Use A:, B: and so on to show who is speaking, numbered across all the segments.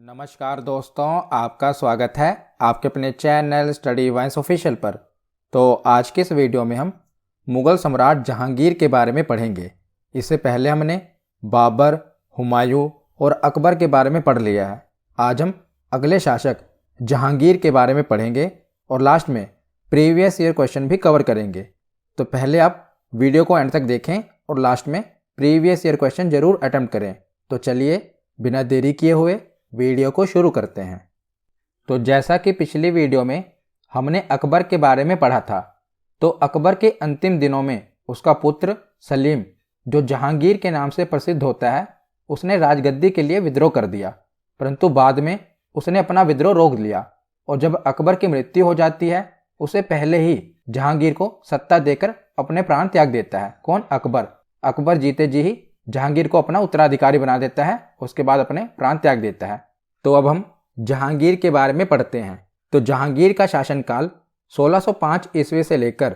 A: नमस्कार दोस्तों, आपका स्वागत है आपके अपने चैनल स्टडी वाइंस ऑफिशियल पर। तो आज के इस वीडियो में हम मुग़ल सम्राट जहांगीर के बारे में पढ़ेंगे। इससे पहले हमने बाबर, हुमायूं और अकबर के बारे में पढ़ लिया है। आज हम अगले शासक जहांगीर के बारे में पढ़ेंगे और लास्ट में प्रीवियस ईयर क्वेश्चन भी कवर करेंगे। तो पहले आप वीडियो को एंड तक देखें और लास्ट में प्रीवियस ईयर क्वेश्चन ज़रूर अटेम्प्ट करें। तो चलिए बिना देरी किए हुए वीडियो को शुरू करते हैं। तो जैसा कि पिछली वीडियो में हमने अकबर के बारे में पढ़ा था, तो अकबर के अंतिम दिनों में उसका पुत्र सलीम, जो जहांगीर के नाम से प्रसिद्ध होता है, उसने राजगद्दी के लिए विद्रोह कर दिया। परंतु बाद में उसने अपना विद्रोह रोक लिया और जब अकबर की मृत्यु हो जाती है, उसे पहले ही जहांगीर को सत्ता देकर अपने प्राण त्याग देता है। कौन? अकबर। अकबर जीते जी ही जहांगीर को अपना उत्तराधिकारी बना देता है, उसके बाद अपने प्राण त्याग देता है। तो अब हम जहांगीर के बारे में पढ़ते हैं। तो जहांगीर का शासनकाल 1605 ईस्वी से लेकर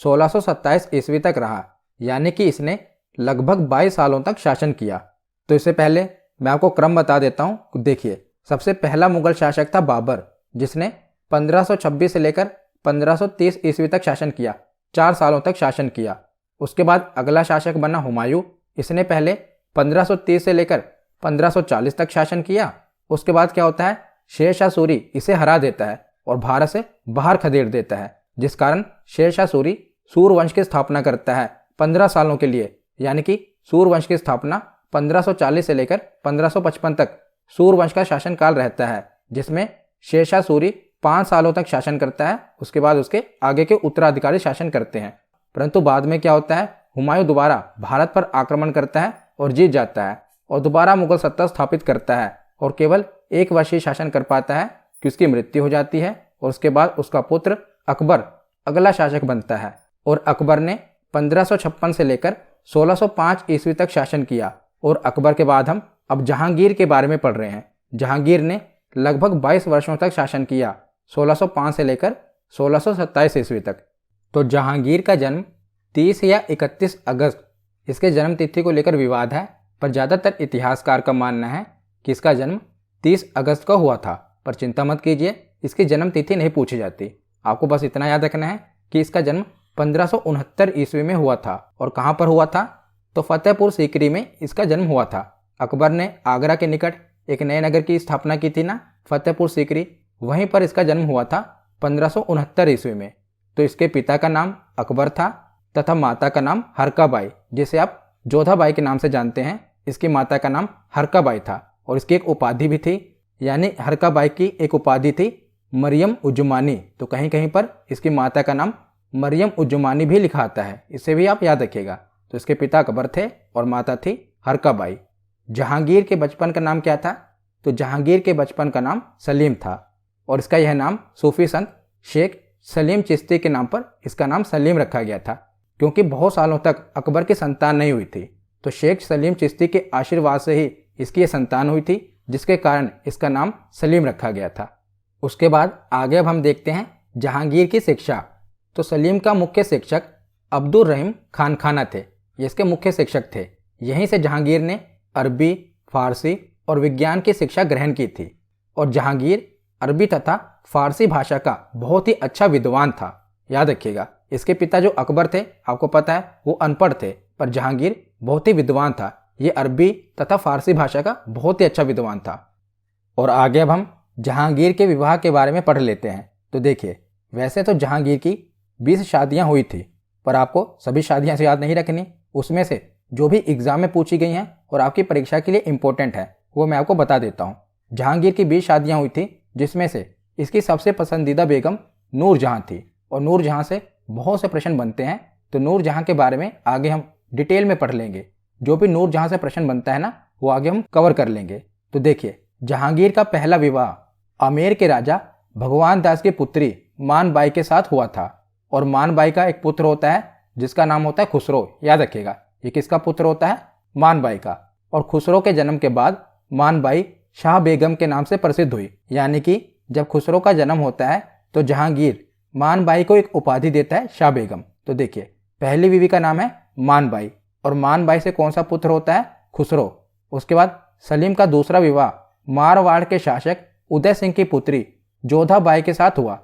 A: 1627 ईस्वी तक रहा, यानी कि इसने लगभग 22 सालों तक शासन किया। तो इससे पहले मैं आपको क्रम बता देता हूँ। देखिए, सबसे पहला मुगल शासक था बाबर, जिसने 1526 से लेकर 1530 ईस्वी तक शासन किया, 4 सालों तक शासन किया। उसके बाद अगला शासक बना हुमायूं। इसने पहले 1530 से लेकर 1540 तक शासन किया। उसके बाद क्या होता है, शेरशाह सूरी इसे हरा देता है और भारत से बाहर खदेड़ देता है, जिस कारण शेरशाह सूरी सूरवंश की स्थापना करता है 15 सालों के लिए। यानी कि सूरवंश की स्थापना 1540 से लेकर 1555 तक सूरवंश का शासनकाल रहता है, जिसमें शेरशाह सूरी 5 सालों तक शासन करता है। उसके बाद उसके आगे के उत्तराधिकारी शासन करते हैं। परंतु बाद में क्या होता है, हुमायूं दोबारा भारत पर आक्रमण करता है और जीत जाता है और दोबारा मुगल सत्ता स्थापित करता है और केवल 1 वर्ष ही शासन कर पाता है कि उसकी मृत्यु हो जाती है। और उसके बाद उसका पुत्र अकबर अगला शासक बनता है और अकबर ने 1556 से लेकर 1605 ईस्वी तक शासन किया। और अकबर के बाद हम अब जहांगीर के बारे में पढ़ रहे हैं। जहांगीर ने लगभग 22 वर्षों तक शासन किया, 1605 से लेकर 1627 ईस्वी तक। तो जहांगीर का जन्म 30 या 31 अगस्त, इसके जन्म तिथि को लेकर विवाद है, पर ज़्यादातर इतिहासकार का मानना है कि इसका जन्म 30 अगस्त को हुआ था। पर चिंता मत कीजिए, इसकी जन्म तिथि नहीं पूछी जाती। आपको बस इतना याद रखना है कि इसका जन्म 1569 ईस्वी में हुआ था। और कहाँ पर हुआ था? तो फतेहपुर सीकरी में इसका जन्म हुआ था। अकबर ने आगरा के निकट एक नए नगर की स्थापना की थी ना, फतेहपुर सीकरी, वहीं पर इसका जन्म हुआ था 1569 ईस्वी में। तो इसके पिता का नाम अकबर था तथा माता का नाम हरकाबाई, जिसे आप जोधाबाई के नाम से जानते हैं। इसकी माता का नाम हरकाबाई था और इसकी एक उपाधि भी थी, यानी हरकाबाई की एक उपाधि थी मरियम उज्जुमानी। तो कहीं कहीं पर इसकी माता का नाम मरियम उज्जुमानी भी लिखा आता है, इसे भी आप याद रखिएगा। तो इसके पिता अकबर थे और माता थी हरकाबाई। जहांगीर के बचपन का नाम क्या था? तो जहांगीर के बचपन का नाम सलीम था और इसका यह नाम सूफी संत शेख सलीम चिश्ती के नाम पर इसका नाम सलीम रखा गया था, क्योंकि बहुत सालों तक अकबर की संतान नहीं हुई थी। तो शेख सलीम चिश्ती के आशीर्वाद से ही इसकी ये संतान हुई थी, जिसके कारण इसका नाम सलीम रखा गया था। उसके बाद आगे अब हम देखते हैं जहांगीर की शिक्षा। तो सलीम का मुख्य शिक्षक अब्दुल रहीम खान खाना थे, ये इसके मुख्य शिक्षक थे। यहीं से जहांगीर ने अरबी, फारसी और विज्ञान की शिक्षा ग्रहण की थी। और जहांगीर अरबी तथा फारसी भाषा का बहुत ही अच्छा विद्वान था। याद रखिएगा, इसके पिता जो अकबर थे, आपको पता है वो अनपढ़ थे, पर जहांगीर बहुत ही विद्वान था। ये अरबी तथा फारसी भाषा का बहुत ही अच्छा विद्वान था। और आगे अब हम जहांगीर के विवाह के बारे में पढ़ लेते हैं। तो देखिए, वैसे तो जहांगीर की 20 शादियां हुई थी, पर आपको सभी शादियां से याद नहीं रखनी। उसमें से जो भी एग्जाम में पूछी गई हैं और आपकी परीक्षा के लिए इंपॉर्टेंट है, वो मैं आपको बता देता हूँ। जहांगीर की 20 शादियाँ हुई थी, जिसमें से इसकी सबसे पसंदीदा बेगम नूरजहां थी। और नूरजहां से बहुत से प्रश्न बनते हैं, तो नूरजहां के बारे में आगे हम डिटेल में पढ़ लेंगे। जो भी नूरजहां से प्रश्न बनता है ना, वो आगे हम कवर कर लेंगे। तो देखिए, जहांगीर का पहला विवाह आमेर के राजा भगवान दास की पुत्री मानबाई के साथ हुआ था। और मानबाई का एक पुत्र होता है जिसका नाम होता है खुसरो। याद रखिएगा, ये किसका पुत्र होता है? मानबाई का। और खुसरो के जन्म के बाद मानबाई शाह बेगम के नाम से प्रसिद्ध हुई। यानी कि जब खुसरो का जन्म होता है तो जहांगीर मानबाई को एक उपाधि देता है, शाह बेगम। तो देखिए, पहली बीवी का नाम है मानबाई और मानबाई से कौन सा पुत्र होता है? खुसरो। उसके बाद सलीम का दूसरा विवाह मारवाड़ के शासक उदय सिंह की पुत्री जोधाबाई के साथ हुआ।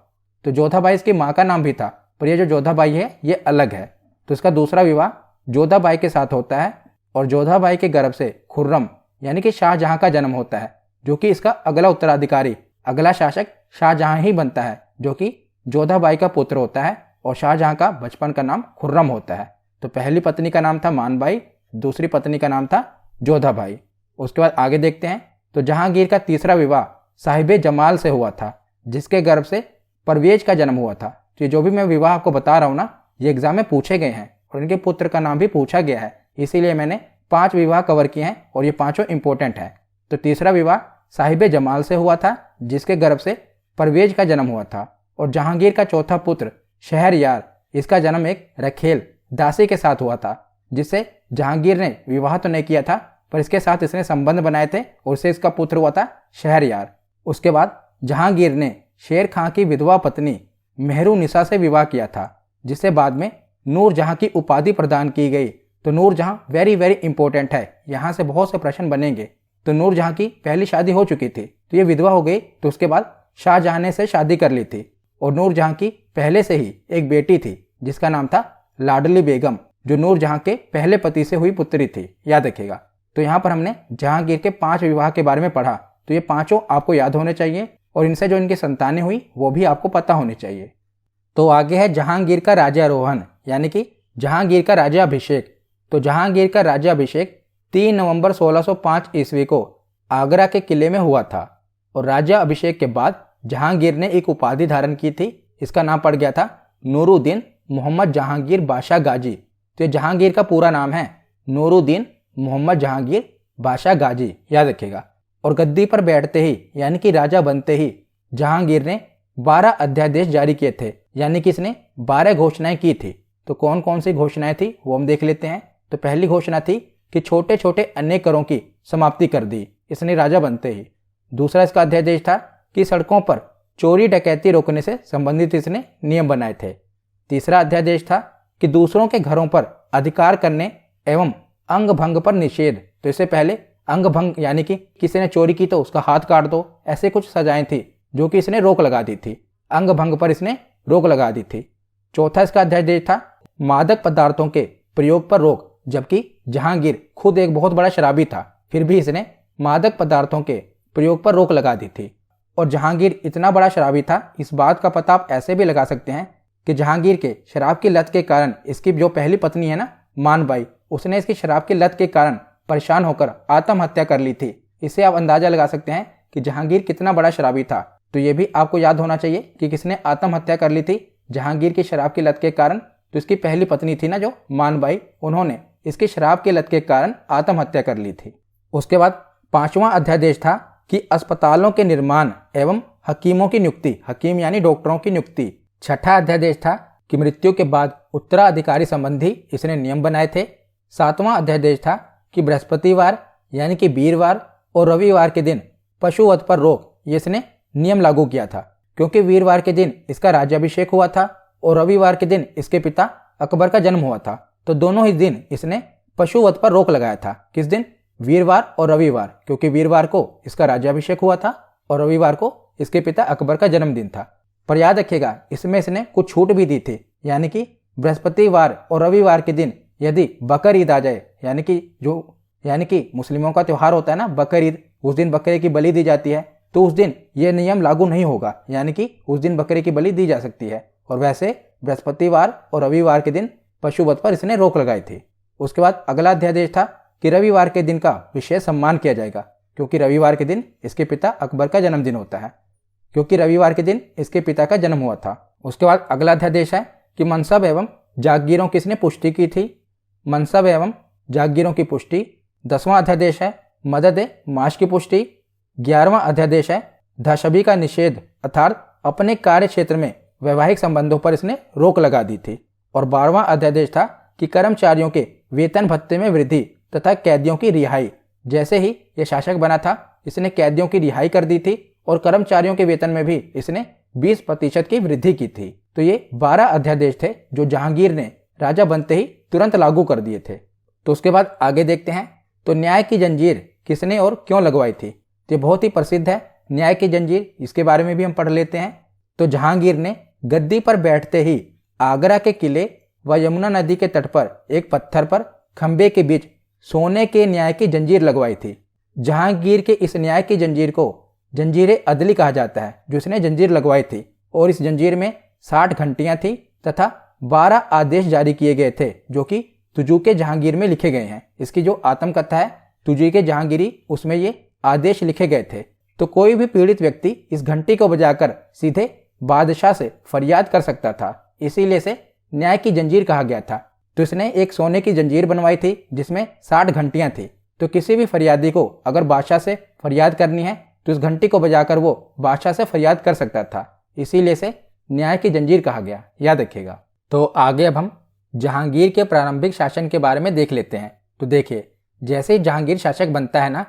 A: तो जोधाबाई इसकी माँ का नाम भी था, पर ये जो जोधाबाई है ये अलग है। तो इसका दूसरा विवाह जोधाबाई के साथ होता है और जोधाबाई के गर्भ से खुर्रम यानी कि शाहजहां का जन्म होता है, जो कि इसका अगला उत्तराधिकारी, अगला शासक शाहजहां ही बनता है, जो कि जोधाबाई का पुत्र होता है और शाहजहां का बचपन का नाम खुर्रम होता है। तो पहली पत्नी का नाम था मानबाई, दूसरी पत्नी का नाम था जोधाबाई। उसके बाद आगे देखते हैं। तो जहांगीर का तीसरा विवाह साहिब जमाल से हुआ था, जिसके गर्भ से परवेज का जन्म हुआ था। तो जो भी मैं विवाह आपको बता रहा हूँ ना, ये एग्जाम में पूछे गए हैं और इनके पुत्र का नाम भी पूछा गया है, इसीलिए मैंने 5 विवाह कवर किए हैं और ये पांचों इंपॉर्टेंट हैं। तो तीसरा विवाह साहिब जमाल से हुआ था, जिसके गर्भ से परवेज का जन्म हुआ था। और जहांगीर का चौथा पुत्र शहरयार, इसका जन्म एक रखेल दासी के साथ हुआ था, जिससे जहांगीर ने विवाह तो नहीं किया था, पर इसके साथ इसने संबंध बनाए थे और उससे इसका पुत्र हुआ था शहरयार। उसके बाद जहांगीर ने शेर खां की विधवा पत्नी मेहरुनिसा से विवाह किया था, जिससे बाद में नूरजहां की उपाधि प्रदान की गई। तो नूरजहां वेरी वेरी इंपॉर्टेंट है, यहाँ से बहुत से प्रश्न बनेंगे। तो नूरजहां की पहली शादी हो चुकी थी, तो ये विधवा हो गई, तो उसके बाद शाहजहां ने से शादी कर ली थी। और नूरजहां की पहले से ही एक बेटी थी, जिसका नाम था लाडली बेगम, जो नूरजहां के पहले पति से हुई पुत्री थी, याद रखिएगा। तो यहाँ पर हमने जहांगीर के 5 विवाह के बारे में पढ़ा, तो ये पांचों आपको याद होने चाहिए और इनसे जो इनकी संतानें हुई वो भी आपको पता होनी चाहिए। तो आगे है जहांगीर का राज्यारोहण यानी कि जहांगीर का राज्याभिषेक। तो जहांगीर का राज्याभिषेक 3 नवंबर 1605 ईस्वी को आगरा के किले में हुआ था और राज्याभिषेक के बाद जहांगीर ने एक उपाधि धारण की थी, इसका नाम पड़ गया था नूरुद्दीन मोहम्मद जहांगीर बादशाह गाजी। तो जहांगीर का पूरा नाम है नूरुद्दीन मोहम्मद जहांगीर बादशाह गाजी, याद रखिएगा। और गद्दी पर बैठते ही यानी कि राजा बनते ही जहांगीर ने 12 अध्यादेश जारी किए थे, यानी कि इसने 12 घोषणाएं की थी। तो कौन कौन सी घोषणाएं थी वो हम देख लेते हैं। तो पहली घोषणा थी कि छोटे छोटे अन्य करों की समाप्ति कर दी इसने राजा बनते ही। दूसरा इसका अध्यादेश था कि सड़कों पर चोरी डकैती रोकने से संबंधित इसने नियम बनाए थे। तीसरा अध्यादेश था कि दूसरों के घरों पर अधिकार करने एवं अंग भंग पर निषेध। तो इससे पहले अंग भंग यानी कि किसी ने चोरी की तो उसका हाथ काट दो, ऐसे कुछ सजाएं थी जो कि इसने रोक लगा दी थी। अंग भंग पर इसने रोक लगा दी थी। चौथा इसका अध्यादेश था मादक पदार्थों के प्रयोग पर रोक, जबकि जहांगीर खुद एक बहुत बड़ा शराबी था, फिर भी इसने मादक पदार्थों के प्रयोग पर रोक लगा दी थी। और जहांगीर इतना बड़ा शराबी था, इस बात का पता आप ऐसे भी लगा सकते हैं कि जहांगीर के शराब की लत के कारण इसकी जो पहली पत्नी है ना मानबाई, उसने इसकी शराब की लत के कारण परेशान होकर आत्महत्या कर ली थी। इससे आप अंदाजा लगा सकते हैं कि जहांगीर कितना बड़ा शराबी था। तो ये भी आपको याद होना चाहिए कि किसने आत्महत्या कर ली थी जहांगीर की शराब की लत के कारण। तो इसकी पहली पत्नी थी ना जो मानबाई, उन्होंने इसकी शराब की लत के कारण आत्महत्या कर ली थी। उसके बाद 5वां अध्यादेश था कि अस्पतालों के निर्माण एवं हकीमों की नियुक्ति, हकीम यानी डॉक्टरों की नियुक्ति। 6ठा अध्यादेश था कि मृत्यु के बाद उत्तराधिकारी संबंधी इसने नियम बनाए थे। 7वां अध्यादेश था कि बृहस्पतिवार यानी कि वीरवार और रविवार के दिन पशुवध पर रोक, ये इसने नियम लागू किया था, क्योंकि वीरवार के दिन इसका राज्याभिषेक हुआ था और रविवार के दिन इसके पिता अकबर का जन्म हुआ था। तो दोनों ही दिन इसने पशुवध पर रोक लगाया था। किस दिन? वीरवार और रविवार, क्योंकि वीरवार को इसका राज्याभिषेक हुआ था और रविवार को इसके पिता अकबर का जन्मदिन था। पर याद रखिएगा इसमें इसने कुछ छूट भी दी थी, यानी कि बृहस्पतिवार और रविवार के दिन यदि बकर ईद आ जाए, यानी कि मुस्लिमों का त्यौहार होता है ना बकर ईद, उस दिन बकरे की बलि दी जाती है, तो उस दिन यह नियम लागू नहीं होगा, यानी कि उस दिन बकरे की बलि दी जा सकती है। और वैसे बृहस्पतिवार और रविवार के दिन पशुवध पर इसने रोक लगाई थी। उसके बाद अगला अध्यादेश था कि रविवार के दिन का विशेष सम्मान किया जाएगा, क्योंकि रविवार के दिन इसके पिता अकबर का जन्मदिन होता है, क्योंकि रविवार के दिन इसके पिता का जन्म हुआ था। उसके बाद अगला अध्यादेश है कि मनसब एवं जागीरों की इसने पुष्टि की थी, मनसब एवं जागीरों की पुष्टि। 10वां अध्यादेश है मदद माश की पुष्टि। 11वां अध्यादेश है धशबी का निषेध, अर्थात अपने कार्य क्षेत्र में वैवाहिक संबंधों पर इसने रोक लगा दी थी। और 12वां अध्यादेश था कि कर्मचारियों के वेतन भत्ते में वृद्धि तथा कैदियों की रिहाई। जैसे ही यह शासक बना था इसने कैदियों की रिहाई कर दी थी और कर्मचारियों के वेतन में भी इसने 20% की वृद्धि की थी। तो ये 12 अध्यादेश थे जो जहांगीर ने राजा बनते ही तुरंत लागू कर दिए थे। तो उसके बाद आगे देखते हैं। तो न्याय की जंजीर किसने और क्यों लगवाई थी? ये बहुत ही प्रसिद्ध है, न्याय की जंजीर, इसके बारे में भी हम पढ़ लेते हैं। तो जहांगीर ने गद्दी पर बैठते ही आगरा के किले व यमुना नदी के तट पर एक पत्थर पर खंबे के बीच सोने के न्याय की जंजीर लगवाई थी। जहांगीर के इस न्याय की जंजीर को जंजीर अदली कहा जाता है, जो इसने जंजीर लगवाई थी। और इस जंजीर में 60 घंटियां थी तथा 12 आदेश जारी किए गए थे, जो कि तुजुके जहांगीर में लिखे गए हैं। इसकी जो आत्मकथा है तुजुके जहांगीरी, उसमें ये आदेश लिखे गए थे। तो कोई भी पीड़ित व्यक्ति इस घंटी को बजाकर सीधे बादशाह से फरियाद कर सकता था, इसीलिए इसे न्याय की जंजीर कहा गया था। तो इसने एक सोने की जंजीर बनवाई थी जिसमें 60 घंटियां थी। तो किसी भी फरियादी को अगर बादशाह से फरियाद करनी है तो इस घंटी को बजाकर वो बादशाह से फरियाद कर सकता था, इसीलिए इसे न्याय की जंजीर कहा गया, याद रखिएगा। तो आगे अब हम जहांगीर के प्रारंभिक शासन के बारे में देख लेते हैं। तो देखिए, जैसे ही जहांगीर शासक बनता है ना,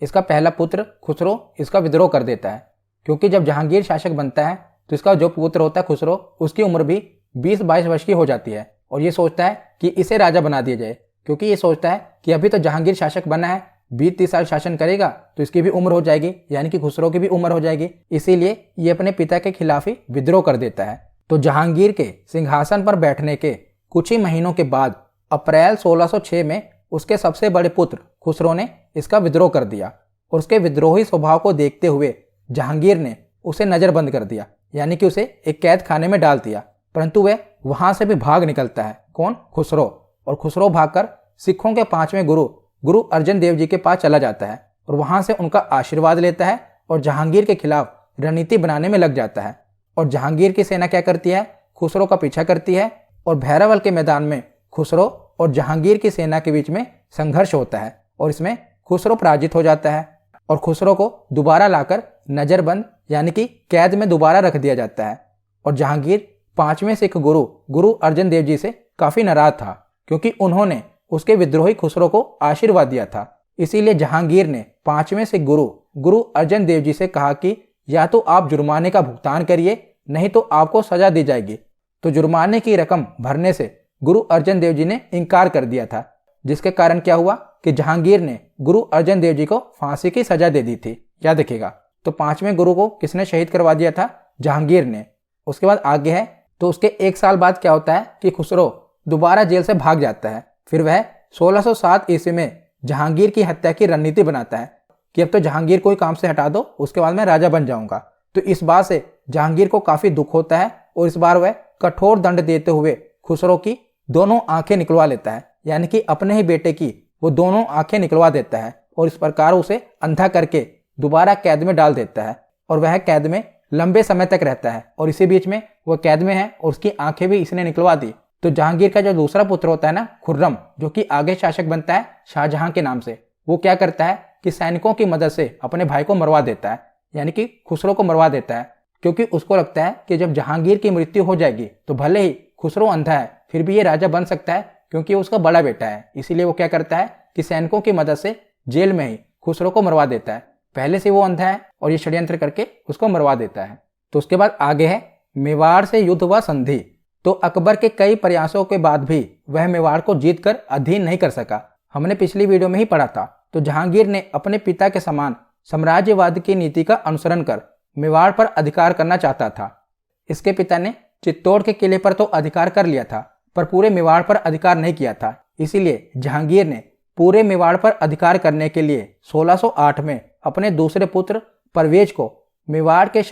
A: इसका पहला पुत्र खुसरो इसका विद्रोह कर देता है। क्योंकि जब जहांगीर शासक बनता है तो इसका जो पुत्र होता है खुसरो, उसकी उम्र भी 20-22 वर्ष की हो जाती है और ये सोचता है कि इसे राजा बना दिया जाए। क्योंकि ये सोचता है कि अभी तो जहांगीर शासक बना है, 20-30 साल शासन करेगा तो इसकी भी उम्र हो जाएगी, यानी कि खुसरो की भी उम्र हो जाएगी। इसीलिए ये अपने पिता के खिलाफ ही विद्रोह कर देता है। तो जहांगीर के सिंहासन पर बैठने के कुछ ही महीनों के बाद अप्रैल 1606 में उसके सबसे बड़े पुत्र खुसरो ने इसका विद्रोह कर दिया। और उसके विद्रोही स्वभाव को देखते हुए जहांगीर ने उसे नजरबंद कर दिया, यानी कि उसे एक कैद खाने में डाल दिया। परंतु वह वहां से भी भाग निकलता है। कौन? खुसरो। और खुसरो भागकर सिखों के 5वें गुरु अर्जन देव जी के पास चला जाता है और वहां से उनका आशीर्वाद लेता है और जहांगीर के खिलाफ रणनीति बनाने में लग जाता है। और जहांगीर की सेना क्या करती है? खुसरो का पीछा करती है और भैरवल के मैदान में खुसरो और जहांगीर की सेना के बीच में संघर्ष होता है और इसमें खुसरो पराजित हो जाता है और खुसरो को दोबारा लाकर नजरबंद यानी कि कैद में दोबारा रख दिया जाता है। और जहांगीर 5वें सिख गुरु अर्जन देव जी से काफी नाराज था, क्योंकि उन्होंने उसके विद्रोही खुसरो को आशीर्वाद दिया था। इसीलिए जहांगीर ने 5वें सिख गुरु अर्जन देव जी से कहा कि या तो आप जुर्माने का भुगतान करिए, नहीं तो आपको सजा दी जाएगी। तो जुर्माने की रकम भरने से गुरु अर्जन देव जी ने इनकार कर दिया था, जिसके कारण क्या हुआ कि जहांगीर ने गुरु अर्जन देव जी को फांसी की सजा दे दी थी, याद रखिएगा। तो 5वें गुरु को किसने शहीद करवा दिया था? जहांगीर ने। उसके बाद आगे है, तो उसके 1 साल बाद क्या होता है कि खुसरो दोबारा जेल से भाग जाता है। फिर वह 1607 ईस्वी में जहांगीर की हत्या की रणनीति बनाता है कि अब तो जहांगीर को ही काम से हटा दो, उसके बाद मैं राजा बन जाऊंगा। तो इस बात से जहांगीर को काफी दुख होता है और इस बार वह कठोर दंड देते हुए खुसरो की दोनों आंखें निकलवा लेता है, यानी कि अपने ही बेटे की वो दोनों आंखें निकलवा देता है और इस प्रकार उसे अंधा करके दोबारा कैद में डाल देता है। और वह कैद में लंबे समय तक रहता है और इसी बीच में वह कैद में है और उसकी आंखें भी इसने निकलवा दी। तो जहांगीर का जो दूसरा पुत्र होता है ना, खुर्रम, जो कि आगे शासक बनता है शाहजहां के नाम से, वो क्या करता है कि सैनिकों की मदद से अपने भाई को मरवा देता है, यानी कि खुसरो को मरवा देता है। क्योंकि उसको लगता है कि जब जहांगीर की मृत्यु हो जाएगी तो भले ही खुसरो अंधा है फिर भी ये राजा बन सकता है, क्योंकि उसका बड़ा बेटा है। इसीलिए वो क्या करता है कि सैनिकों की मदद से जेल में ही खुसरो को मरवा देता है। पहले से वो अंधा है और ये षड्यंत्र करके उसको मरवा देता है। तो उसके बाद आगे है मेवाड़ से युद्ध व संधि। तो अकबर के कई प्रयासों के बाद भी वह मेवाड़ को जीतकर अधीन नहीं कर सका। हमने पिछली वीडियो में ही पढ़ा था। तो जहांगीर ने अपने पिता के समान साम्राज्यवाद की नीति का अनुसरण कर मेवाड़ पर अधिकार करना चाहता था। इसके पिता ने चित्तौड़ के किले पर तो अधिकार कर लिया था, पर पूरे मेवाड़ पर अधिकार नहीं किया था। इसीलिए जहांगीर ने पूरे मेवाड़ पर अधिकार करने के लिए 1608 में अपने दूसरे पुत्र परवेज को, मेवाड़ के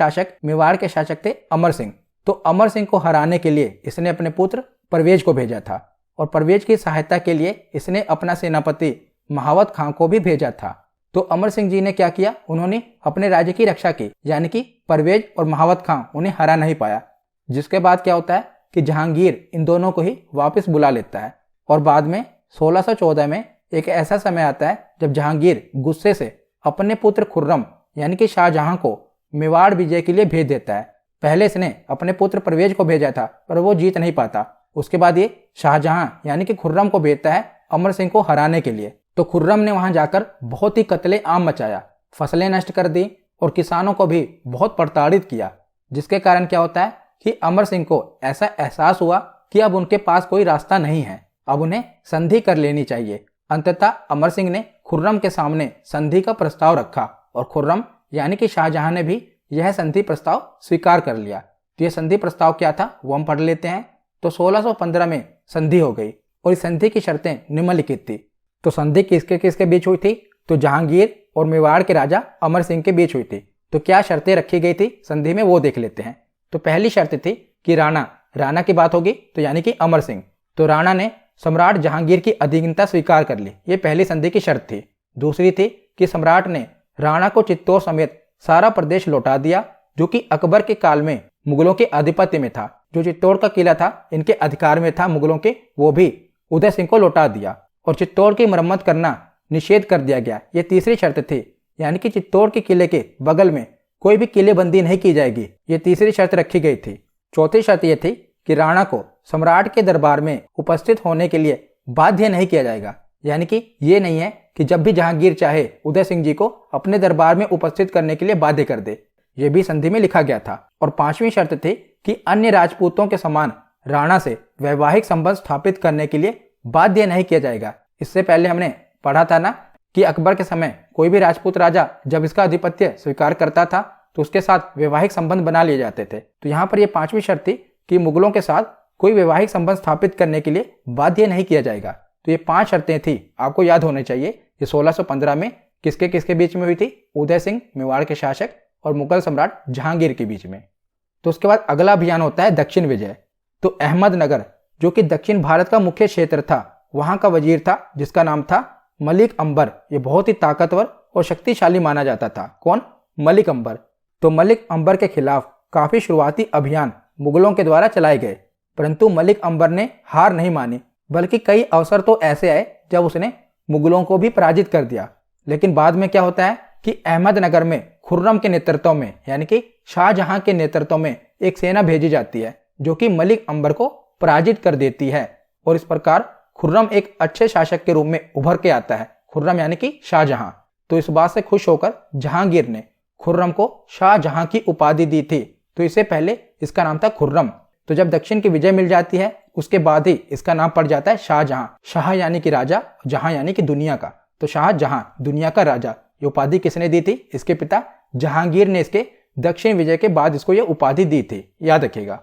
A: शासक थे अमर सिंह, तो अमर सिंह को हराने के लिए इसने अपने पुत्र परवेज को भेजा था। और परवेज की सहायता के लिए इसने अपना सेनापति महावत खां को भी भेजा था। तो अमर सिंह जी ने क्या किया, उन्होंने अपने राज्य की रक्षा की, यानी कि परवेज और महावत खां उन्हें हरा नहीं पाया। जिसके बाद क्या होता है कि जहांगीर इन दोनों को ही वापस बुला लेता है। और बाद में 1614 में एक ऐसा समय आता है जब जहांगीर गुस्से से अपने पुत्र खुर्रम यानी कि शाहजहां को मेवाड़ विजय के लिए भेज देता है। पहले इसने अपने पुत्र परवेज को भेजा था पर वो जीत नहीं पाता। उसके बाद ये शाहजहां यानी कि खुर्रम को भेजता है अमर सिंह को हराने के लिए। तो खुर्रम ने वहां जाकर बहुत ही कत्ले आम मचाया, फसलें नष्ट कर दी और किसानों को भी बहुत प्रताड़ित किया। जिसके कारण क्या होता है कि अमर सिंह को ऐसा एहसास हुआ कि अब उनके पास कोई रास्ता नहीं है, अब उन्हें संधि कर लेनी चाहिए। अंततः अमर सिंह ने खुर्रम के सामने संधि का प्रस्ताव रखा और खुर्रम यानी कि शाहजहां ने भी यह संधि प्रस्ताव स्वीकार कर लिया। तो यह संधि प्रस्ताव क्या था वो हम पढ़ लेते हैं। तो 1615 में संधि हो गई और इस संधि की शर्तें निम्नलिखित थी। तो संधि किसके किसके बीच हुई थी? तो जहांगीर और मेवाड़ के राजा अमर सिंह के बीच हुई थी। तो क्या शर्तें रखी गई थी संधि में वो देख लेते हैं। तो पहली शर्त थी कि राणा की बात होगी तो यानी कि अमर सिंह, तो राणा ने सम्राट जहांगीर की अधीनता स्वीकार कर ली, ये पहली संधि की शर्त थी। दूसरी थी कि सम्राट ने राणा को चित्तौड़ समेत सारा प्रदेश लौटा दिया जो कि अकबर के काल में मुगलों के आधिपत्य में था। जो चित्तौड़ का किला था इनके अधिकार में था मुगलों के, वो भी उदय सिंह को लौटा दिया और चित्तौड़ की मरम्मत करना निषेध कर दिया गया। ये तीसरी शर्त थी, यानी कि चित्तौड़ के किले के बगल में कोई भी किलेबंदी नहीं की जाएगी, ये तीसरी शर्त रखी गई थी। चौथी शर्त यह थी कि राणा को सम्राट के दरबार में उपस्थित होने के लिए बाध्य नहीं किया जाएगा, यानी कि ये नहीं है कि जब भी जहांगीर चाहे उदय सिंह जी को अपने दरबार में उपस्थित करने के लिए बाध्य कर दे, ये भी संधि में लिखा गया था। और पांचवी शर्त थी कि अन्य राजपूतों के समान राणा से वैवाहिक संबंध स्थापित करने के लिए बाध्य नहीं किया जाएगा। इससे पहले हमने पढ़ा था ना कि अकबर के समय कोई भी राजपूत राजा जब इसका आधिपत्य स्वीकार करता था तो उसके साथ वैवाहिक संबंध बना लिए जाते थे। तो यहाँ पर यह पांचवी शर्त थी कि मुगलों के साथ कोई वैवाहिक संबंध स्थापित करने के लिए बाध्य नहीं किया जाएगा। तो ये 5 शर्तें थी, आपको याद होने चाहिए। ये 1615 में किसके किसके बीच में हुई थी? उदय सिंह मेवाड़ के शासक और मुगल सम्राट जहांगीर के बीच में। तो उसके बाद अगला अभियान होता है दक्षिण विजय। तो अहमदनगर जो कि दक्षिण भारत का मुख्य क्षेत्र था, वहां का वजीर था जिसका नाम था मलिक अंबर। ये बहुत ही ताकतवर और शक्तिशाली माना जाता था। कौन? मलिक अंबर। तो मलिक अंबर के खिलाफ काफी शुरुआती अभियान मुगलों के द्वारा चलाए गए, परंतु मलिक अंबर ने हार नहीं मानी, बल्कि कई अवसर तो ऐसे आए जब उसने मुगलों को भी पराजित कर दिया। लेकिन बाद में क्या होता है कि अहमदनगर में खुर्रम के नेतृत्व में, यानी कि शाहजहां के नेतृत्व में एक सेना भेजी जाती है जो कि मलिक अंबर को पराजित कर देती है और इस प्रकार खुर्रम एक अच्छे शासक के रूप में उभर के आता है। खुर्रम यानी कि शाहजहां। तो इस बात से खुश होकर जहांगीर ने खुर्रम को शाहजहां की उपाधि दी थी। तो इससे पहले इसका नाम था खुर्रम। तो जब दक्षिण की विजय मिल जाती है उसके बाद ही इसका नाम पड़ जाता है शाहजहां। शाह यानी कि राजा, जहां यानी कि दुनिया का। तो शाहजहां दुनिया का राजा, ये उपाधि किसने दी थी? इसके पिता जहांगीर ने इसके दक्षिण विजय के बाद इसको ये उपाधि दी थी, याद रखिएगा।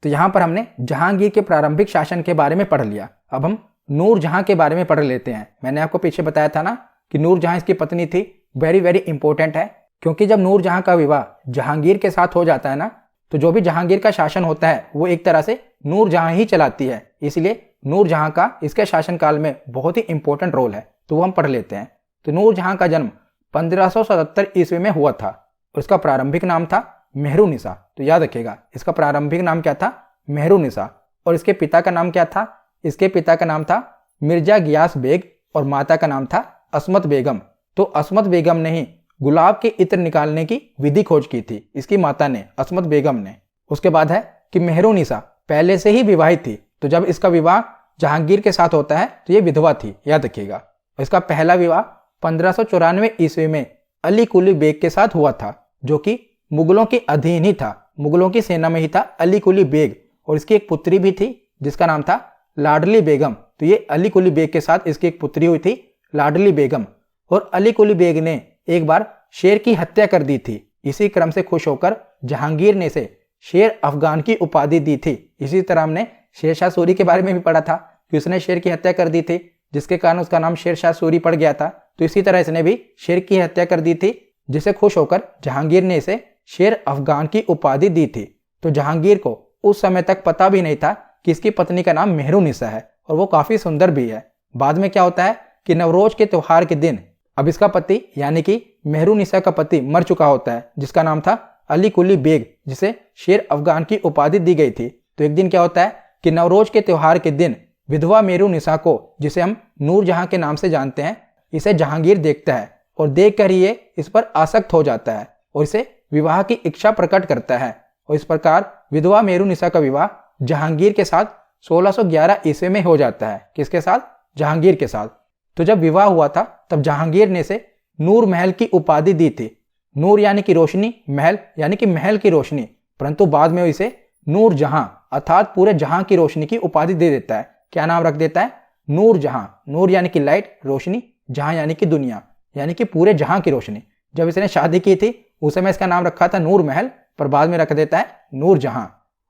A: तो यहाँ पर हमने जहांगीर के प्रारंभिक शासन के बारे में पढ़ लिया। अब हम नूरजहां के बारे में पढ़ लेते हैं। मैंने आपको पीछे बताया था ना कि नूरजहां इसकी पत्नी थी। वेरी वेरी इंपॉर्टेंट है, क्योंकि जब नूरजहां का विवाह जहांगीर के साथ हो जाता है ना, तो जो भी जहांगीर का शासन होता है वो एक तरह से नूरजहां ही चलाती है। इसलिए नूरजहां का इसके शासनकाल में बहुत ही इंपॉर्टेंट रोल है। तो वो हम पढ़ लेते हैं। तो नूरजहां का जन्म 1577 ईस्वी में हुआ था और इसका प्रारंभिक नाम था मेहरुनिसा। तो याद रखिएगा, इसका प्रारंभिक नाम क्या था? मेहरुनिसा। और इसके पिता का नाम क्या था? इसके पिता का नाम था मिर्जा गियास बेग और माता का नाम था असमत बेगम। तो असमत बेगम ने ही गुलाब के इत्र निकालने की विधि खोज की थी, इसकी माता ने, असमत बेगम ने। उसके बाद है कि मेहरुनिसा पहले से ही विवाहित थी। तो जब इसका विवाह जहांगीर के साथ होता है तो ये विधवा थी, याद रखिएगा। इसका पहला विवाह 1594 ईस्वी में अली कुली बेग के साथ हुआ था, जो कि मुगलों के अधीन ही था, मुगलों की सेना में ही था अली कुली बेग। और इसकी एक पुत्री भी थी जिसका नाम था लाडली बेगम। तो ये अली कुली बेग के साथ इसकी एक पुत्री हुई थी लाडली बेगम। और अली कुली बेग ने एक बार शेर की हत्या कर दी थी। इसी क्रम से खुश होकर जहांगीर ने इसे शेर अफगान की उपाधि दी थी। इसी तरह हमने शेरशाह सूरी के बारे में भी पढ़ा था कि उसने शेर की हत्या कर दी थी, जिसके कारण उसका नाम शेरशाह सूरी पड़ गया था। तो इसी तरह इसने भी शेर की हत्या कर दी थी, जिसे खुश होकर जहांगीर ने इसे शेर अफगान की उपाधि दी थी। तो जहांगीर को उस समय तक पता भी नहीं था कि इसकी पत्नी का नाम मेहरुनिसा है और वो काफी सुंदर भी है। बाद में क्या होता है कि नवरोज के त्योहार के दिन अब इसका पति यानी कि मेहरुनिसा का पति मर चुका होता है, जिसका नाम था अली कुली बेग, जिसे शेर अफगान की उपाधि दी गई थी। तो एक दिन क्या होता है कि नवरोज के त्योहार के दिन विधवा मेहरुनिसा को, जिसे हम नूरजहां के नाम से जानते हैं, इसे जहांगीर देखता है और देखकर ही ये इस पर आसक्त हो जाता है और इसे विवाह की इच्छा प्रकट करता है। और इस प्रकार विधवा मेहरुनिसा का विवाह जहांगीर के साथ 1611 ईस्वी में हो जाता है। किसके साथ? जहांगीर के साथ। तो जब विवाह हुआ था तब जहांगीर ने इसे नूर महल की उपाधि दी थी। नूर यानी कि रोशनी, महल यानी कि महल की रोशनी, परंतु बाद में इसे नूर जहां अर्थात पूरे जहां की रोशनी की उपाधि दे देता है। क्या नाम रख देता है? नूर जहां। नूर यानी कि लाइट, रोशनी, जहां यानी कि दुनिया, यानी कि पूरे जहां की रोशनी। जब इसने शादी की थी उस समय इसका नाम रखा था नूर महल, पर बाद में रख देता है नूर जहां।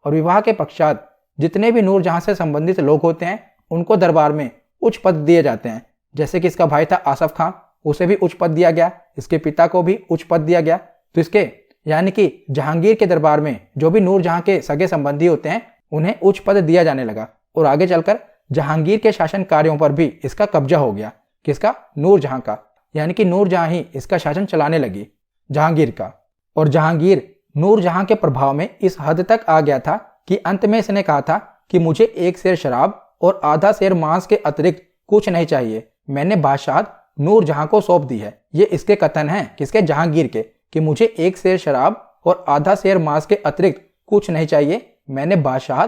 A: और विवाह के पश्चात जितने भी नूर जहां से संबंधित लोग होते हैं उनको दरबार में उच्च पद दिए जाते हैं। जैसे कि इसका भाई था आसफ खां, उसे भी उच्च पद दिया गया, इसके पिता को भी उच्च पद दिया गया। तो इसके यानी कि जहांगीर के दरबार में जो भी नूर जहां के सगे संबंधी होते हैं उन्हें उच्च पद दिया जाने लगा। और आगे चलकर जहांगीर के शासन कार्यों पर भी इसका कब्जा हो गया। किसका? नूर जहां का। यानी कि नूर जहां ही इसका शासन चलाने लगी, जहांगीर का। और जहांगीर नूर जहां के प्रभाव में इस हद तक आ गया था कि अंत में इसने कहा था कि मुझे 1 सेर शराब और आधा सेर मांस के अतिरिक्त कुछ नहीं चाहिए, मैंने बादशाह नूर जहां को सौंप दी है। ये इसके कथन हैं, किसके? जहांगीर के, कि मुझे 1 सेर शराब और आधा सेर मांस के अतिरिक्त कुछ नहीं चाहिए, मैंने बादशाह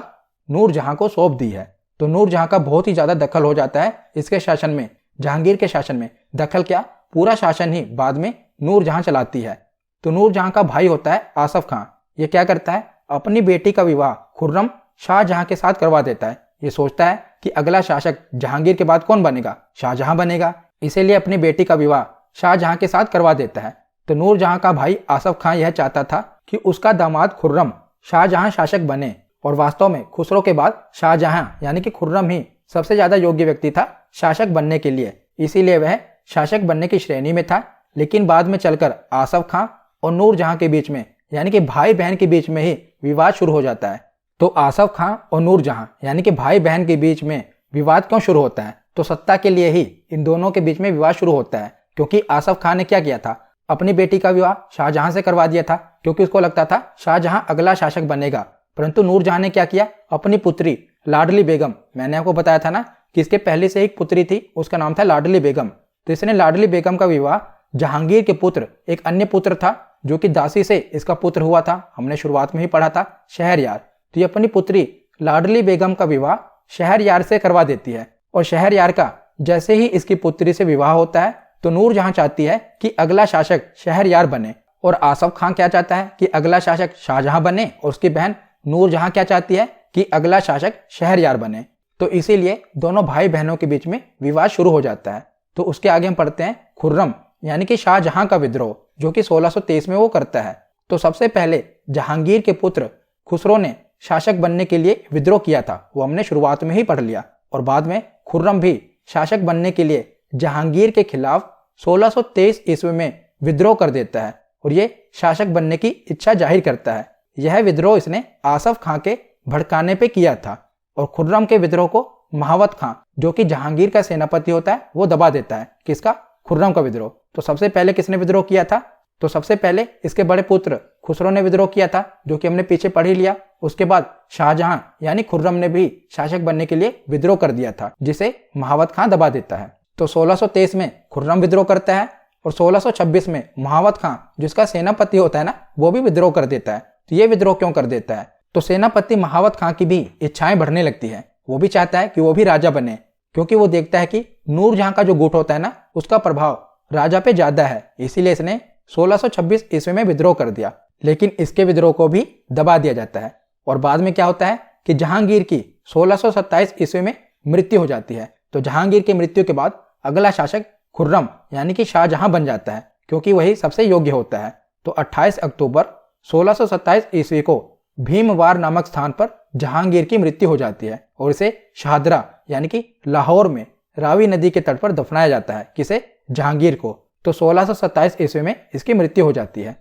A: नूर जहां को सौंप दी है। तो नूर जहां का बहुत ही ज्यादा दखल हो जाता है इसके शासन में, जहांगीर के शासन में। दखल क्या, पूरा शासन ही बाद में नूर जहां चलाती है। तो नूर जहां का भाई होता है आसफ खां, ये क्या करता है? अपनी बेटी का विवाह खुर्रम शाहजहां के साथ करवा देता है। ये सोचता है कि अगला शासक जहांगीर के बाद कौन बनेगा? शाहजहां बनेगा, इसीलिए अपनी बेटी का विवाह शाहजहां के साथ करवा देता है। तो नूर जहां का भाई आसफ खां यह चाहता था कि उसका दामाद खुर्रम शाहजहां शासक बने, और वास्तव में खुसरो के बाद शाहजहां यानी कि खुर्रम ही सबसे ज्यादा योग्य व्यक्ति था शासक बनने के लिए, इसीलिए वह शासक बनने की श्रेणी में था। लेकिन बाद में चलकर आसफ खां और नूर जहां के बीच में यानी कि भाई बहन के बीच में ही विवाद शुरू हो जाता है। तो आसफ खां और नूर जहां यानी कि भाई बहन के बीच में विवाद क्यों शुरू होता है? तो सत्ता के लिए ही इन दोनों के बीच में विवाद शुरू होता है, क्योंकि आसफ खां ने क्या किया था? अपनी बेटी का विवाह शाहजहां से करवा दिया था, क्योंकि उसको लगता था शाहजहां अगला शासक बनेगा। परंतु नूर जहां ने क्या किया? अपनी पुत्री लाडली बेगम, मैंने आपको बताया था ना कि इसके पहले से एक पुत्री थी, उसका नाम था लाडली बेगम। तो इसने लाडली बेगम का विवाह जहांगीर के पुत्र, एक अन्य पुत्र था जो कि दासी से इसका पुत्र हुआ था, हमने शुरुआत में ही पढ़ा था, शहरयार। तो ये अपनी पुत्री लाडली बेगम का विवाह शहरयार से करवा देती है। और शहरयार का जैसे ही इसकी पुत्री से विवाह होता है तो नूर जहां चाहती है कि अगला शासक शहरयार बने, और आसफ खां क्या चाहता है कि अगला शासक शाहजहां बने, और उसकी बहन नूर जहां क्या चाहती है कि अगला शासक शहरयार बने। तो इसीलिए दोनों भाई बहनों के बीच में विवाद शुरू हो जाता है। तो उसके आगे हम पढ़ते हैं खुर्रम यानी कि शाहजहां का विद्रोह, जो कि 1623 में वो करता है। तो सबसे पहले जहांगीर के पुत्र खुसरो ने शासक बनने के लिए विद्रोह किया था, वो हमने शुरुआत में ही पढ़ लिया। और बाद में खुर्रम भी शासक बनने के लिए जहांगीर के खिलाफ 1623 ईस्वी में विद्रोह कर देता है, और ये शासक बनने की इच्छा जाहिर करता है। यह विद्रोह इसने आसफ खां के भड़काने पे किया था, और खुर्रम के विद्रोह को महावत खां, जो कि जहांगीर का सेनापति होता है, वो दबा देता है। किसका? खुर्रम का विद्रोह। तो सबसे पहले किसने विद्रोह किया था? तो सबसे पहले इसके बड़े पुत्र खुसरो ने विद्रोह किया था, जो कि हमने पीछे पढ़ ही लिया। उसके बाद शाहजहां यानी खुर्रम ने भी शासक बनने के लिए विद्रोह कर दिया था, जिसे महावत खां दबा देता है। तो 1623 में खुर्रम विद्रोह करता है, और 1626 में महावत खां, जिसका सेनापति होता है ना, वो भी विद्रोह कर देता है। तो ये विद्रोह क्यों कर देता है? तो सेनापति महावत खां की भी इच्छाएं बढ़ने लगती है, वो भी चाहता है कि वो भी राजा बने, क्योंकि वो देखता है कि नूर जहां का जो गुट होता है ना, उसका प्रभाव राजा पे ज्यादा है। इसीलिए इसने 1626 ईस्वी में विद्रोह कर दिया, लेकिन इसके विद्रोह को भी दबा दिया जाता है। और बाद में क्या होता है कि जहांगीर की 1627 ईस्वी में मृत्यु हो जाती है। तो जहांगीर की मृत्यु के बाद अगला शासक खुर्रम यानी कि शाहजहां बन जाता है, क्योंकि वही सबसे योग्य होता है। तो 28 अक्टूबर 1627 ईस्वी को भीमवार नामक स्थान पर जहांगीर की मृत्यु हो जाती है, और इसे शाहदरा यानी कि लाहौर में रावी नदी के तट पर दफनाया जाता है। किसे? जहांगीर को। तो 1627 ईस्वी में इसकी मृत्यु हो जाती है।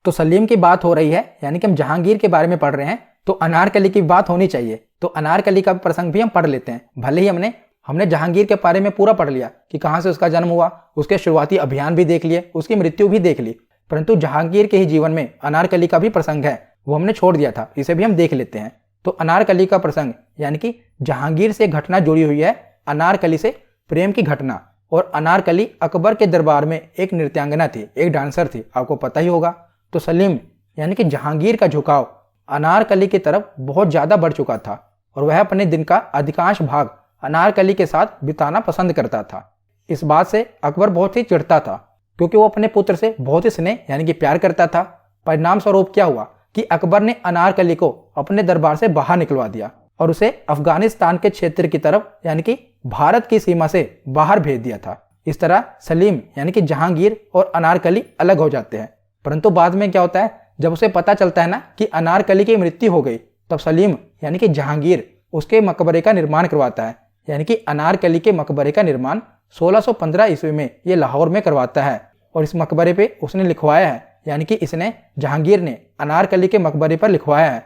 A: तो सलीम की बात हो रही है, यानी कि हम जहांगीर के बारे में पढ़ रहे हैं, तो अनारकली की बात होनी चाहिए। तो अनारकली का प्रसंग भी हम पढ़ लेते हैं। भले ही हमने जहांगीर के बारे में पूरा पढ़ लिया कि कहाँ से उसका जन्म हुआ, उसके शुरुआती अभियान भी देख लिए, उसकी मृत्यु भी देख ली, परंतु जहांगीर के ही जीवन में अनारकली का भी प्रसंग है, वो हमने छोड़ दिया था, इसे भी हम देख लेते हैं। तो अनारकली का प्रसंग यानी कि जहांगीर से घटना जुड़ी हुई है, अनारकली से प्रेम की घटना। और अनारकली अकबर के दरबार में एक नृत्यांगना थी, एक डांसर थी, आपको पता ही होगा। तो सलीम यानी कि जहांगीर का झुकाव अनारकली की तरफ बहुत ज्यादा बढ़ चुका था, और वह अपने दिन का अधिकांश भाग अनारकली के साथ बिताना पसंद करता था। इस बात से अकबर बहुत ही चिढ़ता था, क्योंकि वो अपने पुत्र से बहुत ही स्नेह यानी कि प्यार करता था। परिणाम स्वरूप क्या हुआ कि अकबर ने अनारकली को अपने दरबार से बाहर निकलवा दिया, और उसे अफगानिस्तान के क्षेत्र की तरफ यानी कि भारत की सीमा से बाहर भेज दिया था। इस तरह सलीम यानी कि जहांगीर और अनारकली अलग हो जाते हैं। परंतु बाद में क्या होता है, जब उसे पता चलता है ना कि अनारकली की मृत्यु हो गई, तब सलीम यानी कि जहांगीर उसके मकबरे का निर्माण करवाता है। यानी कि अनारकली के मकबरे का निर्माण 1615 ईस्वी में ये लाहौर में करवाता है। और इस मकबरे पे उसने लिखवाया है, यानी कि इसने जहांगीर ने अनारकली के मकबरे पर लिखवाया है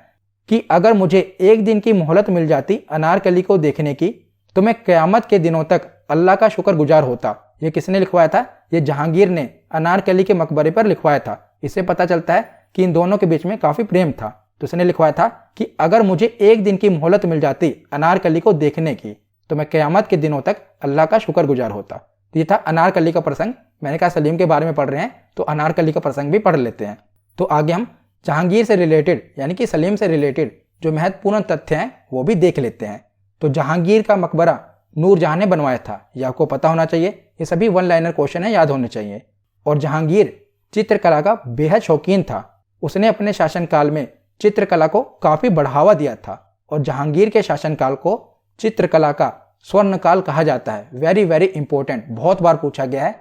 A: कि अगर मुझे एक दिन की मोहलत मिल जाती अनारकली को देखने की, तो मैं क़यामत के दिनों तक अल्लाह का शुक्रगुजार होता। ये किसने लिखवाया था? ये जहांगीर ने अनारकली के मकबरे पर लिखवाया था। इससे पता चलता है कि इन दोनों के बीच में काफ़ी प्रेम था। तो उसने लिखवाया था कि अगर मुझे एक दिन की मोहलत मिल जाती अनारकली को देखने की, तो मैं क़यामत के दिनों तक अल्लाह का शुक्रगुजार होता। तो ये था अनारकली का प्रसंग। मैंने कहा सलीम के बारे में पढ़ रहे हैं तो अनारकली का प्रसंग भी पढ़ लेते हैं। तो आगे हम जहांगीर से रिलेटेड यानी कि सलीम से रिलेटेड जो महत्वपूर्ण तथ्य हैं वो भी देख लेते हैं। तो जहांगीर का मकबरा नूरजहां ने बनवाया था, ये आपको पता होना चाहिए। ये सभी वन लाइनर क्वेश्चन है, याद होने चाहिए। और जहांगीर चित्रकला का बेहद शौकीन था। उसने अपने शासनकाल में चित्रकला को काफ़ी बढ़ावा दिया था। और जहांगीर के शासनकाल को चित्रकला का स्वर्णकाल कहा जाता है। वेरी वेरी इंपॉर्टेंट, बहुत बार पूछा गया है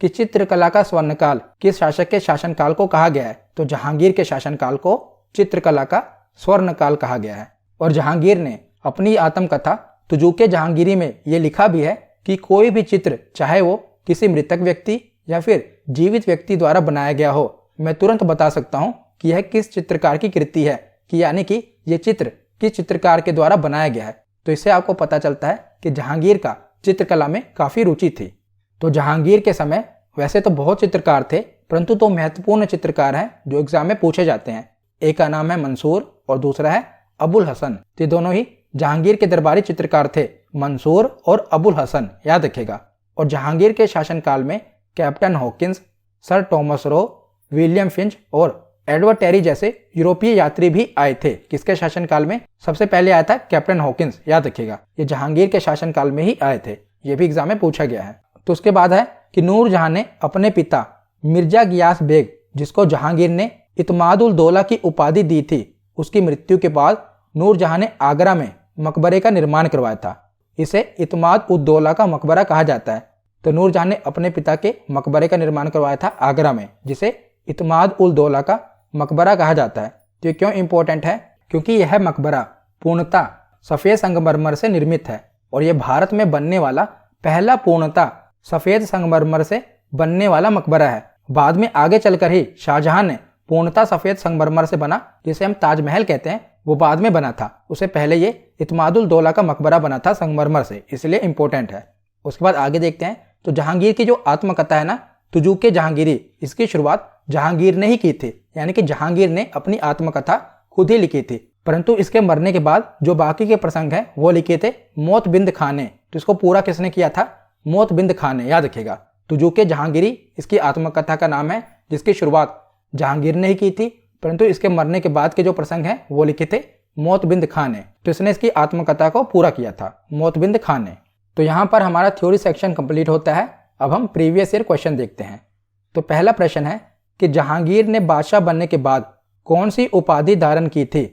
A: कि चित्रकला का स्वर्णकाल किस शासक के शासनकाल को कहा गया है। तो जहांगीर के शासनकाल को चित्रकला का स्वर्णकाल कहा गया है। और जहांगीर ने अपनी आत्मकथा तुजुके जहांगीरी में ये लिखा भी है कि कोई भी चित्र, चाहे वो किसी मृतक व्यक्ति या फिर जीवित व्यक्ति द्वारा बनाया गया हो, मैं तुरंत बता सकता हूँ कि यह किस चित्रकार की कृति है, कि यानी कि ये चित्र किस चित्रकार के द्वारा बनाया गया है। तो इससे आपको पता चलता है कि जहांगीर का चित्रकला में काफ़ी रुचि थी। तो जहांगीर के समय वैसे तो बहुत चित्रकार थे, परंतु दो महत्वपूर्ण चित्रकार हैं जो एग्जाम में पूछे जाते हैं। एक का नाम है मंसूर और दूसरा है अबुल हसन। ये दोनों ही जहांगीर के दरबारी चित्रकार थे, मंसूर और अबुल हसन, याद रखेगा। और जहांगीर के शासनकाल में captain Hawkins, sir Thomas Roe, William Finch और एडवर्ड टेरी जैसे यूरोपीय यात्री भी आए थे। किसके शासनकाल में? सबसे पहले आया था कैप्टन हॉकिंस, याद रखिएगा। ये जहांगीर के शासनकाल में ही आए थे, ये भी एग्जाम में पूछा गया है। तो उसके बाद है कि नूरजहां ने अपने पिता मिर्जा गियास बेग, जिसको जहांगीर ने इत्मादुल दौला की उपाधि दी थी, उसकी मृत्यु के बाद नूरजहां ने आगरा में मकबरे का निर्माण करवाया था। इसे इत्माद उद दौला का मकबरा कहा जाता है। तो नूरजहां ने अपने पिता के मकबरे का निर्माण करवाया था आगरा में, जिसे इत्माद उल दौला का मकबरा कहा जाता है। तो ये क्यों इंपॉर्टेंट है? क्योंकि यह मकबरा पूर्णतः सफ़ेद संगमरमर से निर्मित है और यह भारत में बनने वाला पहला पूर्णतः सफ़ेद संगमरमर से बनने वाला मकबरा है। बाद में आगे चलकर ही शाहजहां ने पूर्णतः सफ़ेद संगमरमर से बना, जिसे हम ताजमहल कहते हैं, वो बाद में बना था। उससे पहले ये इत्मादुल दौला का मकबरा बना था संगमरमर से, इसलिए इंपॉर्टेंट है। उसके बाद आगे देखते हैं। तो जहांगीर की जो आत्मकथा है ना, तुजुके जहांगीरी, इसकी शुरुआत जहांगीर ने ही की थी। यानी कि जहांगीर ने अपनी आत्मकथा खुद ही लिखी थी, परंतु इसके मरने के बाद जो बाकी के प्रसंग हैं वो लिखे थे मोतबिंद खां ने। तो इसको पूरा किसने किया था? मोतबिंद खां ने, याद रखेगा। तुजुके जहांगीरी इसकी आत्मकथा का नाम है, जिसकी शुरुआत जहांगीर ने ही की थी, परंतु इसके मरने के बाद के जो प्रसंग हैं वो लिखे थे मोतबिंद खां ने। तो इसने इसकी आत्मकथा को पूरा किया था, मोतबिंद खां ने। तो यहाँ पर हमारा थ्योरी सेक्शन कंप्लीट होता है। अब हम प्रीवियस ईयर क्वेश्चन देखते हैं। तो पहला प्रश्न है कि जहांगीर ने बादशाह बनने के बाद कौन सी उपाधि धारण की थी?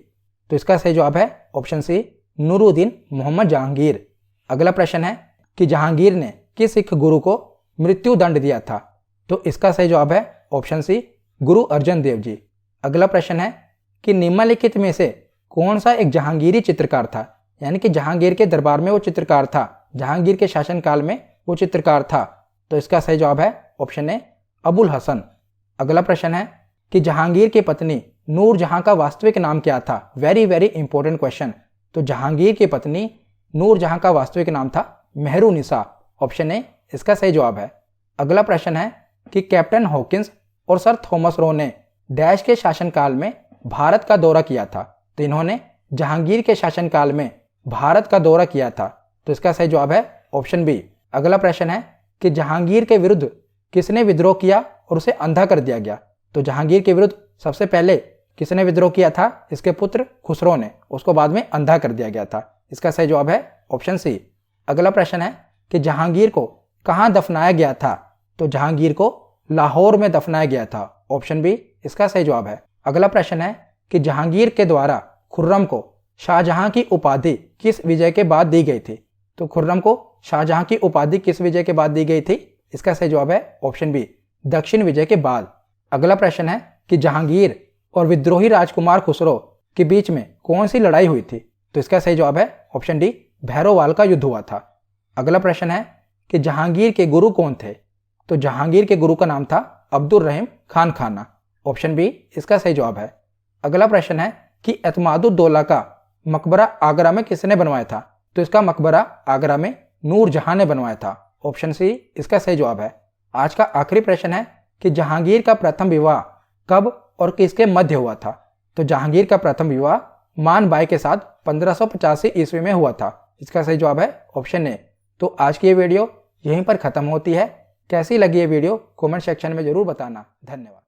A: तो इसका सही जवाब है ऑप्शन सी, नूरुद्दीन मोहम्मद जहांगीर। अगला प्रश्न है कि जहांगीर ने किस सिख गुरु को मृत्यु दंड दिया था? तो इसका सही जवाब है ऑप्शन सी, गुरु अर्जन देव जी। अगला प्रश्न है कि निम्नलिखित में से कौन सा एक जहांगीरी चित्रकार था? यानी कि जहांगीर के दरबार में वो चित्रकार था, जहांगीर के शासनकाल में वो चित्रकार था। तो इसका सही जवाब है ऑप्शन ए, अबुल हसन। अगला प्रश्न है कि जहांगीर की पत्नी नूरजहां का वास्तविक नाम क्या था? Very very important question. तो जहांगीर की पत्नी नूरजहां का वास्तविक नाम था मेहरुनिसा। ऑप्शन ए इसका सही जवाब है। अगला प्रश्न है कि कैप्टन हॉकिंस और सर थॉमस रो ने डैश के शासनकाल में भारत का दौरा किया था? तो इन्होंने जहांगीर के शासनकाल में भारत का दौरा किया था। तो इसका सही जवाब है ऑप्शन बी। अगला प्रश्न है कि जहांगीर के विरुद्ध किसने विद्रोह किया और उसे अंधा कर दिया गया? तो जहांगीर के विरुद्ध सबसे पहले किसने विद्रोह किया था? इसके पुत्र खुसरो ने, उसको बाद में अंधा कर दिया गया था। इसका सही जवाब है ऑप्शन सी। अगला प्रश्न है कि जहांगीर को कहाँ दफनाया गया था? तो जहांगीर को लाहौर में दफनाया गया था। ऑप्शन बी इसका सही जवाब है। अगला प्रश्न है कि जहांगीर के द्वारा खुर्रम को शाहजहां की उपाधि किस विजय के बाद दी गई थी? तो खुर्रम को शाहजहां की उपाधि किस विजय के बाद दी गई थी? इसका सही जवाब है ऑप्शन बी, दक्षिण विजय के बाद। अगला प्रश्न है कि जहांगीर और विद्रोही राजकुमार खुसरो के बीच में कौन सी लड़ाई हुई थी? तो इसका सही जवाब है ऑप्शन डी, भैरोवाल का युद्ध हुआ था। अगला प्रश्न है कि जहांगीर के गुरु कौन थे? तो जहांगीर के गुरु का नाम था अब्दुल रहीम खान खाना। ऑप्शन बी इसका सही जवाब है। अगला प्रश्न है कि एतमादुद्दौला का मकबरा आगरा में किसने बनवाया था? तो इसका मकबरा आगरा में नूरजहां ने बनवाया था। ऑप्शन सी इसका सही जवाब है। आज का आखिरी प्रश्न है कि जहांगीर का प्रथम विवाह कब और किसके मध्य हुआ था? तो जहांगीर का प्रथम विवाह मान बाई के साथ 1585 ईस्वी में हुआ था। इसका सही जवाब है ऑप्शन ए। तो आज की ये वीडियो यहीं पर खत्म होती है। कैसी लगी ये वीडियो कमेंट सेक्शन में जरूर बताना। धन्यवाद।